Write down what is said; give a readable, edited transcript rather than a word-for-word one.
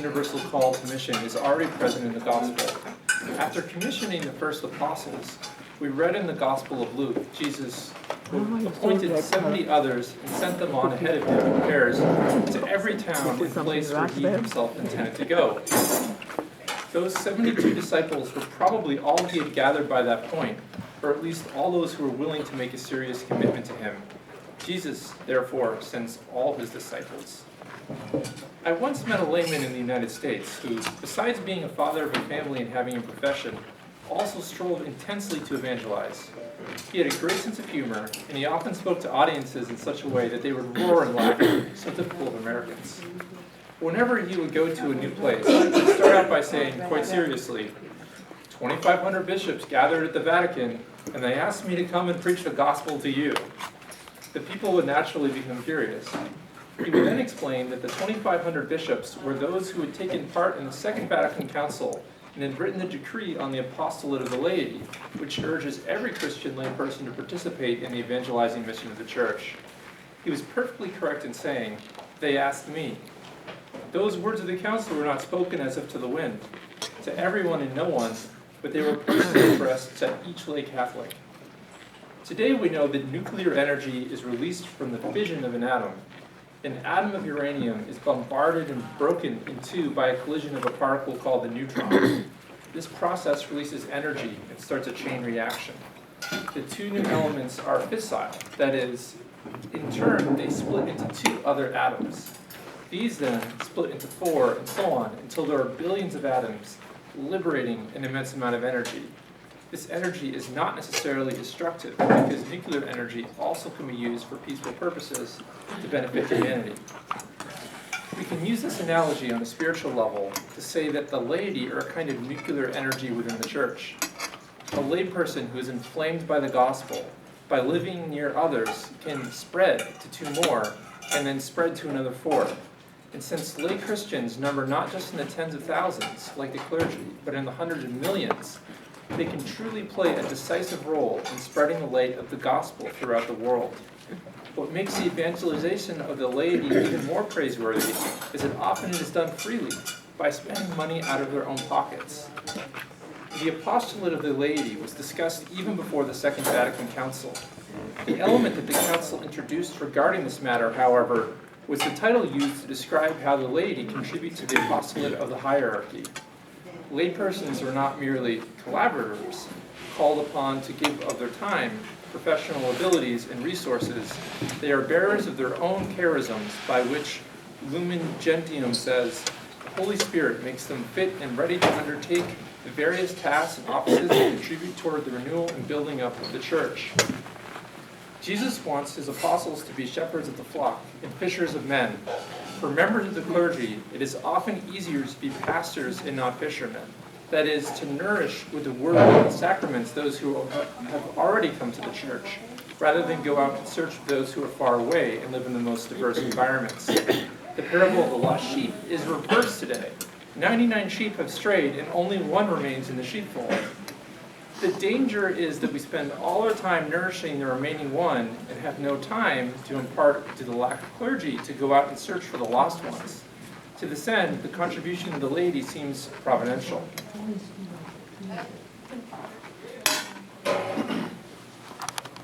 universal call to mission is already present in the gospel. After commissioning the first apostles, we read in the Gospel of Luke, Jesus appointed 70 others and sent them on ahead of him in pairs to every town and place where he himself intended to go. Those 72 disciples were probably all he had gathered by that point, or at least all those who were willing to make a serious commitment to him. Jesus, therefore, sends all his disciples. I once met a layman in the United States who, besides being a father of a family and having a profession, also strove intensely to evangelize. He had a great sense of humor, and he often spoke to audiences in such a way that they would roar in laughter, so typical of Americans. Whenever he would go to a new place, he'd start out by saying, quite seriously, 2,500 bishops gathered at the Vatican, and they asked me to come and preach the gospel to you. The people would naturally become curious. He would then explain that the 2,500 bishops were those who had taken part in the Second Vatican Council and had written the decree on the apostolate of the laity, which urges every Christian layperson to participate in the evangelizing mission of the Church. He was perfectly correct in saying, "They asked me." Those words of the council were not spoken as if to the wind, to everyone and no one, but they were personally addressed to each lay Catholic. Today we know that nuclear energy is released from the fission of an atom. An atom of uranium is bombarded and broken in two by a collision of a particle called the neutron. This process releases energy and starts a chain reaction. The two new elements are fissile, that is, in turn they split into two other atoms. These then split into four and so on until there are billions of atoms, liberating an immense amount of energy. This energy is not necessarily destructive because nuclear energy also can be used for peaceful purposes to benefit humanity. We can use this analogy on a spiritual level to say that the laity are a kind of nuclear energy within the Church. A layperson who is inflamed by the gospel, by living near others, can spread to two more and then spread to another fourth. And since lay Christians number not just in the tens of thousands, like the clergy, but in the hundreds of millions, they can truly play a decisive role in spreading the light of the gospel throughout the world. What makes the evangelization of the laity even more praiseworthy is that often it is done freely, by spending money out of their own pockets. The apostolate of the laity was discussed even before the Second Vatican Council. The element that the Council introduced regarding this matter, however, was the title used to describe how the laity contribute to the apostolate of the hierarchy. Laypersons are not merely collaborators, called upon to give of their time, professional abilities, and resources. They are bearers of their own charisms, by which Lumen Gentium says, the Holy Spirit makes them fit and ready to undertake the various tasks and offices that contribute toward the renewal and building up of the Church. Jesus wants his apostles to be shepherds of the flock and fishers of men. For members of the clergy, it is often easier to be pastors and not fishermen. That is, to nourish with the word and sacraments those who have already come to the Church, rather than go out in search of those who are far away and live in the most diverse environments. The parable of the lost sheep is reversed today. 99 sheep have strayed and only one remains in the sheepfold. The danger is that we spend all our time nourishing the remaining one and have no time to impart to the lack of clergy to go out and search for the lost ones. To this end, the contribution of the laity seems providential.